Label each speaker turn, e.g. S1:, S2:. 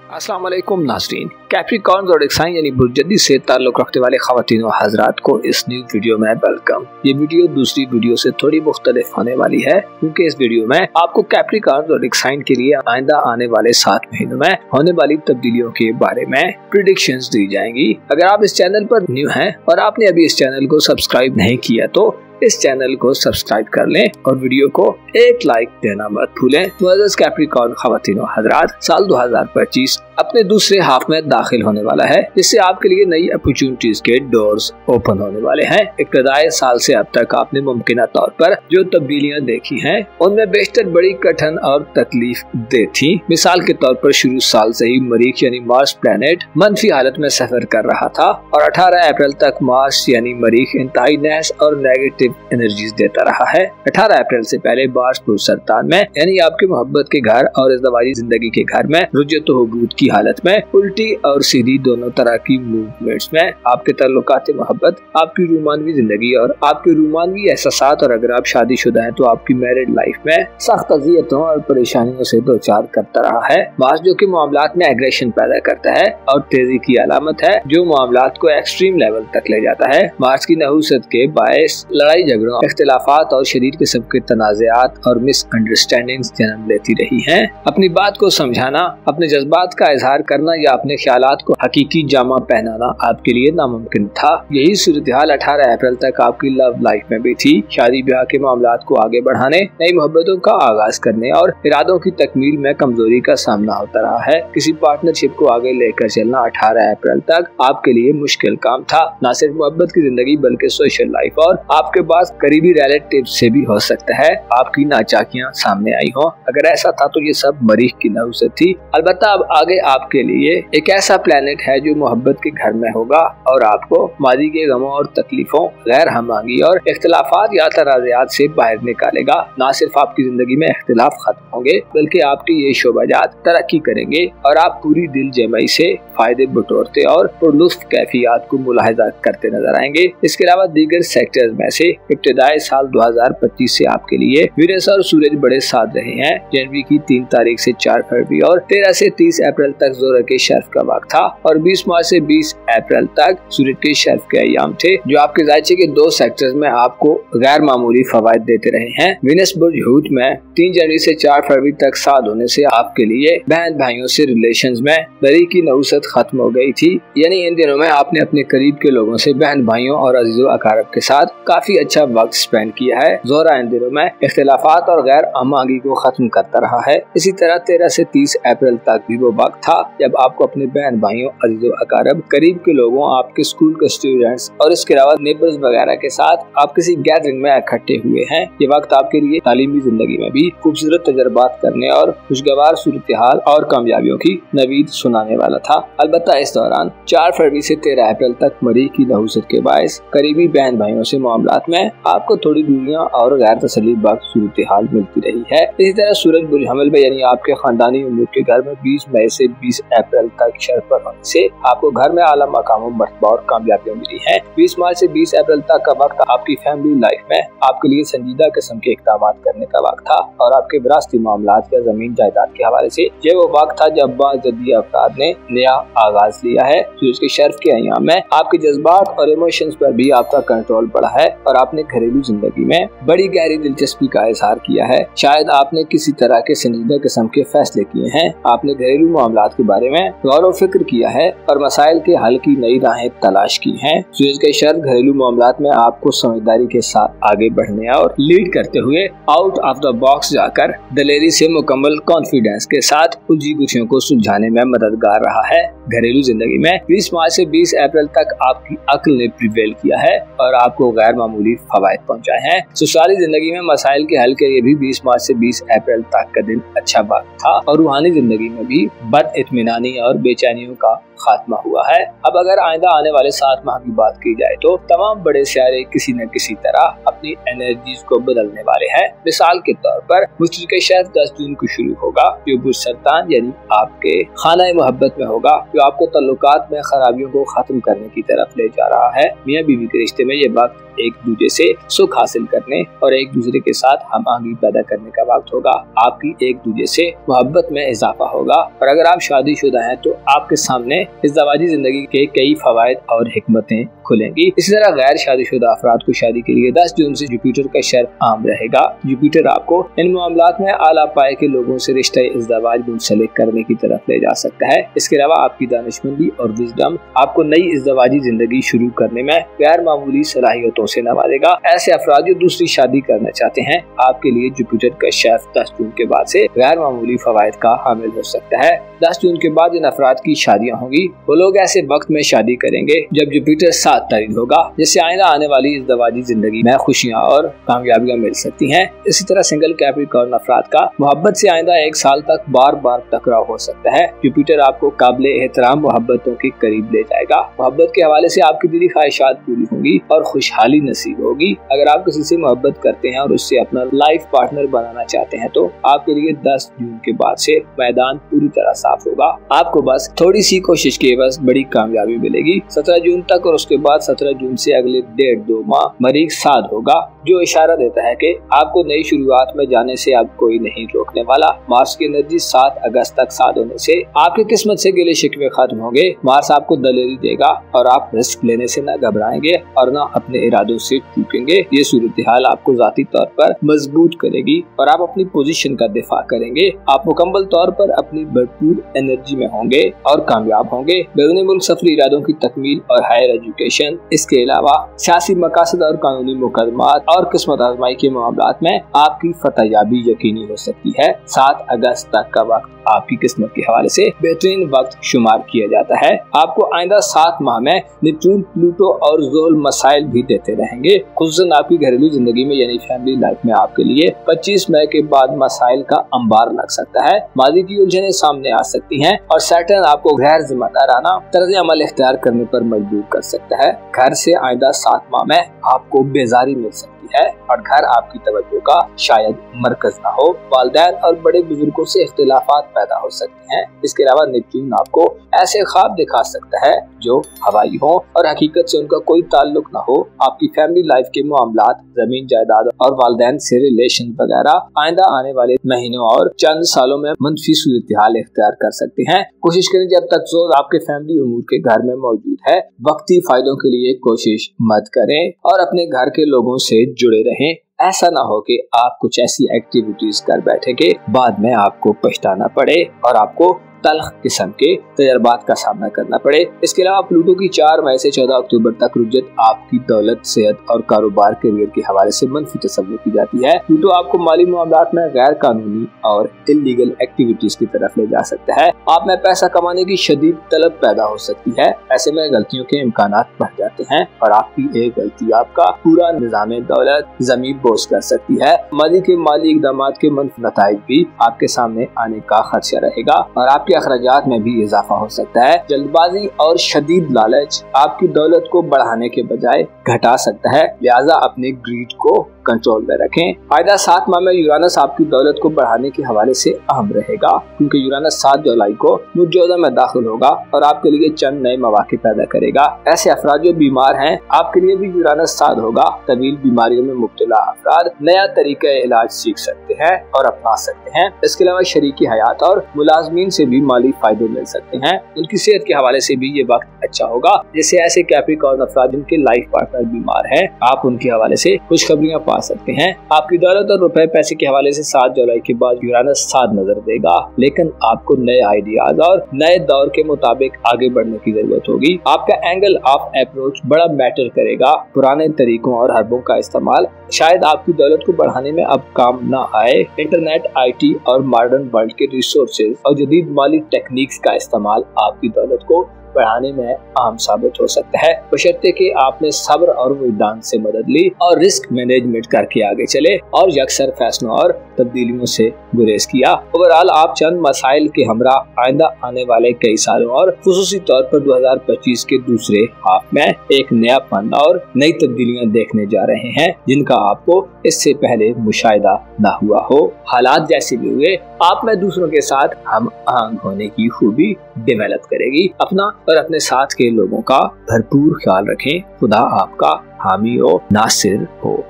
S1: अस्सलाम वालेकुम नाज़रीन, कैप्रिकॉर्न ज़ोडिएक साइन यानी बुर्जदी से ताल्लुक़ रखने वाले ख़वातीन व हज़रात को इस न्यू वीडियो में वेलकम। ये वीडियो दूसरी वीडियो से थोड़ी मुख्तलिफ होने वाली है क्योंकि इस वीडियो में आपको कैप्रिकॉर्न ज़ोडिएक साइन के लिए आइंदा आने वाले 7 महीनों में होने वाली तब्दीलियों के बारे में प्रेडिक्शंस दी जाएंगी। अगर आप इस चैनल पर न्यू हैं और आपने अभी इस चैनल को सब्सक्राइब नहीं किया तो इस चैनल को सब्सक्राइब कर लें और वीडियो को एक लाइक देना मत भूलें। कैप्रिकॉर्न ख़वातीन व हज़रात, साल 2025 अपने दूसरे हाफ में दाखिल होने वाला है, जिससे आपके लिए नई अपॉर्चुनिटीज के डोर्स ओपन होने वाले हैं। इब्तिदाई साल से अब तक आपने मुमकिन तौर पर जो तब्दीलियां देखी हैं उनमें बेशतर बड़ी कठिन और तकलीफ दे थी। मिसाल के तौर पर शुरू साल से ही मरीख यानी मार्स प्लैनेट मंफी हालत में सफर कर रहा था और 18 अप्रैल तक मार्स यानी मरीख इंतहाई नहस और नेगेटिव एनर्जीज देता रहा है। 18 अप्रैल से पहले मार्स पुरसरतान में यानी आपके मोहब्बत के घर और इज़्दिवाजी जिंदगी के घर में रुजत हुबूत की हालत में उल्टी और सीधी दोनों तरह की मूवमेंट्स में आपके ताल्लुकात मोहब्बत, आपकी रूमानवी जिंदगी और आपके रूमानवी एहसासात, और अगर आप शादीशुदा हैं तो आपकी मैरिड लाइफ में सख्त अज़ियतों और परेशानियों से दो चार करता रहा है। मार्स जो कि मामलात में एग्रेशन पैदा करता है और तेजी की अलामत है जो मामलात को एक्सट्रीम लेवल तक ले जाता है। मार्स की नहुसत के बायस लड़ाई झगड़ों, इख्तिलाफात और शदीद किस्म के तनाज़ात और मिसअंडरस्टैंडिंग्स जन्म लेती रही हैं। अपनी बात को समझाना, अपने जज्बात का इजहार करना या अपने ख्यालात को हकीकी जामा पहनाना आपके लिए नामुमकिन था। यही सूरत हाल 18 अप्रैल तक आपकी लव लाइफ में भी थी। शादी ब्याह के मामलात को आगे बढ़ाने, नई मोहब्बतों का आगाज करने और इरादों की तकमील में कमजोरी का सामना होता रहा है। किसी पार्टनरशिप को आगे लेकर चलना 18 अप्रैल तक आपके लिए मुश्किल काम था। न सिर्फ मोहब्बत की जिंदगी बल्कि सोशल लाइफ और आपके पास करीबी रिलेटिव से भी हो सकता है आपकी नाचाकियां सामने आई हो। अगर ऐसा था तो ये सब मरीख की नहुसत थी। अलबत्ता अब आगे आपके लिए एक ऐसा प्लेनेट है जो मोहब्बत के घर में होगा और आपको मादी के गमों और तकलीफों, गैर हमआंगी और इख्तिलाफात या तनाज़ात से बाहर निकालेगा। न सिर्फ आपकी जिंदगी में इख्तिलाफ खत्म होंगे बल्कि आपकी ये शोबाजात तरक्की करेंगे और आप पूरी दिल जमाई से फायदे बटोरते और पुरलुत्फ कैफियत को मुलाहिजा करते नजर आएंगे। इसके अलावा दीगर सेक्टर्स में से इब्तिदाई साल 2025 से आपके लिए वीनस और सूरज बड़े साथ रहे हैं। जनवरी की 3 तारीख से 4 फरवरी और 13 से 30 अप्रैल तक ज़ोरा के शर्फ का वक्त था और 20 मार्च से 20 अप्रैल तक सूरज के शर्फ के अयाम थे जो आपके ज़ायचे के 2 सेक्टर्स में आपको गैर मामूली फवायद देते रहे हैं। वीनस बुर्ज हूत में 3 जनवरी से 4 फरवरी तक साथ होने से आपके लिए बहन भाइयों से रिलेशंस में दरी की नहुसत खत्म हो गई थी। यानी इन दिनों में आपने अपने करीब के लोगों से, बहन भाइयों और अजीज़ो अकारब के साथ काफी अच्छा वक्त स्पेंड किया है। ज़ोरा इन दिनों में इख्तिलाफात और गैर हमआंगी को खत्म करता रहा है। इसी तरह 13 से 30 अप्रैल तक भी वो वक्त था जब आपको अपने बहन भाइयों, अजीज़ो अकारब, करीब के लोगों, आपके स्कूल के स्टूडेंट्स और इसके अलावा नेबर्स वगैरह के साथ आप किसी गैदरिंग में इकट्ठे हुए हैं। ये वक्त आपके लिए तालीमी जिंदगी में भी खूबसूरत तजर्बात करने और खुशगवार सूरत हाल और कामयाबियों की नवीद सुनाने वाला था। अलबत्ता इस दौरान 4 फरवरी से 13 अप्रैल तक मरीख की नहुसत के बायस करीबी बहन भाइयों से मामलात में आपको थोड़ी दूरियां और गैर तसल्ली बख्श सूरत हाल मिलती रही है। इसी तरह सूरज बुर्ज हमल में यानी आपके खानदानी उम्र के घर में 20 मई से 20 अप्रैल तक शर्फ पर होने से आपको घर में आला मकाम मर्तबा और कामयाबियां मिली है। 20 मार्च से 20 अप्रैल तक का वक्त आपकी फैमिली लाइफ में आपके लिए संजीदा किस्म के इक़दाम करने का वक्त था और आपके विरासती मामलात या जमीन जायदाद के हवाले से ये वो वक्त था जब बाज़दी अफराद ने नया आगाज लिया है। सूरज के शर्फ के अयाम में आपके जज्बात और इमोशंस पर भी आपका कंट्रोल बढ़ा है और आपने घरेलू जिंदगी में बड़ी गहरी दिलचस्पी का इजहार किया है। शायद आपने किसी तरह के संजीदा किस्म के फैसले किए हैं। आपने घरेलू मामलात के बारे में गौर व फिक्र किया है और मसाइल के हल की नई राहें तलाश की हैं। सूरज के शर्फ घरेलू मामलात में आपको समझदारी के साथ आगे बढ़ने और लीड करते हुए आउट ऑफ द बॉक्स जाकर दलेरी से मुकम्मल कॉन्फिडेंस के साथ उलझी गुत्थियों को सुलझाने में मददगार रहा है। घरेलू जिंदगी में 20 मार्च से 20 अप्रैल तक आपकी अक्ल ने प्रिवेल किया है और आपको गैर मामूली फवायद पहुंचाए हैं। ससुराली जिंदगी में मसाइल के हल के लिए भी 20 मार्च से 20 अप्रैल तक का दिन अच्छा वक्त था और रूहानी जिंदगी में भी बद इत्मीनानी और बेचैनियों का खात्मा हुआ है। अब अगर आइंदा आने वाले 7 माह की बात की जाए तो तमाम बड़े सियारे किसी न किसी तरह अपनी एनर्जीज को बदलने वाले हैं। मिसाल के तौर पर मुश्तरी का शहर 10 जून को शुरू होगा, जो बुर्ज सरतान यानी आपके खाना मोहब्बत में होगा, जो आपको तल्लुकात में खराबियों को खत्म करने की तरफ ले जा रहा है। मियाँ बीवी के रिश्ते में ये वक्त एक दूसरे से सुख हासिल करने और एक दूसरे के साथ हम आहंगी पैदा करने का वक्त होगा। आपकी एक दूसरे से मोहब्बत में इजाफा होगा और अगर आप शादीशुदा हैं तो आपके सामने इज़्दवाजी जिंदगी के कई फवायद और हिकमतें खुलेंगी। इसी तरह गैर शादीशुदा अफराद को शादी के लिए 10 जून से जुपिटर का शहर आम रहेगा। जुपिटर आपको इन मामलात में आला पाए के लोगों से रिश्ता इज़्दवाज मुंसलिक करने की तरफ ले जा सकता है। इसके अलावा आपकी दानिशमंदी और विजडम आपको नई इज़्दवाजी जिंदगी शुरू करने में गैर मामूली सलाहियतों से नवाजेगा। ऐसे अफराद जो दूसरी शादी करना चाहते हैं, आपके लिए जुपिटर का शहर 10 जून के बाद से गैर मामूली फवायद का हामिल हो सकता है। 10 जून के बाद इन अफराद की शादियां होंगी। वो लोग ऐसे वक्त में शादी करेंगे जब जुपिटर 7 तारीख होगा, जिससे आइंदा आने वाली इज़्दवाजी जिंदगी में खुशियां और कामयाबियां मिल सकती हैं। इसी तरह सिंगल कैप्रिकॉर्न अफराद का मोहब्बत से आइंदा 1 साल तक बार बार टकराव हो सकता है। जुपिटर आपको काबिले एहतराम मोहब्बतों के करीब ले जाएगा। मोहब्बत के हवाले से आपकी दिली ख्वाहिशात पूरी होंगी और खुशहाली नसीब होगी। अगर आप किसी से मोहब्बत करते हैं और उससे अपना लाइफ पार्टनर बनाना चाहते हैं तो आपके लिए 10 जून के बाद से मैदान पूरी तरह साफ होगा। आपको बस थोड़ी सी कोशिश के बस बड़ी कामयाबी मिलेगी। 17 जून तक और उसके बाद 17 जून से अगले 1.5-2 माह मरीज साध होगा, जो इशारा देता है कि आपको नई शुरुआत में जाने से अब कोई नहीं रोकने वाला। मार्स की एनर्जी 7 अगस्त तक साध होने से आपकी किस्मत से गिले शिकवे खत्म होंगे। मार्स आपको दलेरी देगा और आप रिस्क लेने से न घबराएंगे और न अपने इरादों से चूकेंगे। ये सूरत हाल आपको जाती तौर पर मजबूत करेगी और आप अपनी पोजीशन का दिफा करेंगे। आप मुकम्मल तौर पर अपनी भरपूर एनर्जी में होंगे और कामयाब होंगे। बैरून मुल्क सफरी इरादों की तकमील और हायर एजुकेशन, इसके अलावा सियासी मकासद और कानूनी मुकदमात और किस्मत आजमाई के मामलात में आपकी फतहयाबी यकीनी हो सकती है। 7 अगस्त तक का वक्त आपकी किस्मत के हवाले से बेहतरीन वक्त शुमार किया जाता है। आपको आइंदा 7 माह में नेपच्यून, प्लूटो और ज़ोल मसाइल भी देते रहेंगे। खुसूसन आपकी घरेलू जिंदगी में यानी फैमिली लाइफ में आपके लिए 25 मई के बाद मसाइल का अंबार लग सकता है। माजी की उलझनें सामने आ सकती हैं और सैटर्न आपको गैर जिम्मेदाराना तर्ज अमल इख्तियार करने पर मजबूर कर सकता है। घर से आइंदा 7 माह में आपको बेजारी मिल सकती है और घर आपकी तवज्जो का शायद मरकज ना हो। वालिदैन और बड़े बुजुर्गों से इख्तिलाफात पैदा हो सकते हैं। इसके अलावा नेपच्यून आपको ऐसे ख्वाब दिखा सकता है जो हवाई हो और हकीकत से उनका कोई ताल्लुक ना हो। आपकी फैमिली लाइफ के मामलात, जमीन जायदाद और वालिदैन से रिलेशन वगैरह आइंदा आने वाले महीनों और चंद सालों में मनफी सूरत हाल इख्तियार कर सकते हैं। कोशिश करें जब तक जोर आपके फैमिली उमूर के घर में मौजूद है, वक्ती फायदों के लिए कोशिश मत करें और अपने घर के लोगों से जुड़े रहें। ऐसा ना हो कि आप कुछ ऐसी एक्टिविटीज कर बैठे कि बाद में आपको पछताना पड़े और आपको तल्ख किस्म के तजर्बात का सामना करना पड़े। इसके अलावा प्लूटो की 4 मई से 14 अक्टूबर तक रुजत आपकी दौलत, सेहत और कारोबार करियर के हवाले से मनफी तस्वीर की जाती है। प्लूटो आपको माली मामलात में गैर कानूनी और इल्लीगल एक्टिविटीज की तरफ ले जा सकता है। आप में पैसा कमाने की शदीद तलब पैदा हो सकती है। ऐसे में गलतियों के इम्कानात बढ़ जाते हैं और आपकी एक गलती आपका पूरा निजाम दौलत जमीन बोझ कर सकती है। मादी के माली इकदाम के मनफी नताइज भी आपके सामने आने का खदशा रहेगा और आपके अखराजात में भी इजाफा हो सकता है। जल्दबाजी और शदीद लालच आपकी दौलत को बढ़ाने के बजाय घटा सकता है, लिहाजा अपने ग्रीड को कंट्रोल में रखें। आइंदा 7 माह में यूरानस आपकी दौलत को बढ़ाने के हवाले से अहम रहेगा, क्योंकि यूरानस 7 जुलाई को मुर्जोदा में दाखिल होगा और आपके लिए चंद नए मौके पैदा करेगा। ऐसे अफराद जो बीमार हैं, आपके लिए भी यूरानस 7 होगा। तवील बीमारियों में मुब्तला अफराद नया तरीका इलाज सीख सकते हैं और अपना सकते हैं। इसके अलावा शरीकी हयात और मुलाजमीन से भी माली फायदे मिल सकते हैं। उनकी सेहत के हवाले से भी ये वक्त अच्छा होगा। जैसे ऐसे कैप्रिकॉर्न अफराद जिनके लाइफ पार्टनर बीमार है, आप उनके हवाले से खुशखबरियां पा सकते हैं। आपकी दौलत और रुपए पैसे के हवाले से 7 जुलाई के बाद यूरानस 7 नजर देगा, लेकिन आपको नए आइडियाज और नए दौर के मुताबिक आगे बढ़ने की जरूरत होगी। आपका एंगल ऑफ अप्रोच बड़ा मैटर करेगा। पुराने तरीकों और हरबों का इस्तेमाल शायद आपकी दौलत को बढ़ाने में अब काम ना आए। इंटरनेट, IT और मॉडर्न वर्ल्ड के रिसोर्सेज और जदीद माली टेक्निक्स का इस्तेमाल आपकी दौलत को बढ़ाने में अहम साबित हो सकता है, बशर्ते कि आपने सब्र और वजदान से मदद ली और रिस्क मैनेजमेंट करके आगे चले और यकसर फैसलों और तब्दीलियों से गुरेज किया। ओवरऑल आप चंद मसाइल के हमरा आइंदा आने वाले कई सालों और खुसूसी तौर पर 2025 के दूसरे हाफ में एक नया फन और नई तब्दीलियां देखने जा रहे हैं जिनका आपको इससे पहले मुशाहिदा न हुआ हो। हालात जैसे भी हुए, आप में दूसरों के साथ हम आहंग होने की खूबी डेवलप करेगी। अपना और अपने साथ के लोगों का भरपूर ख्याल रखें। खुदा आपका हामी और नासिर हो।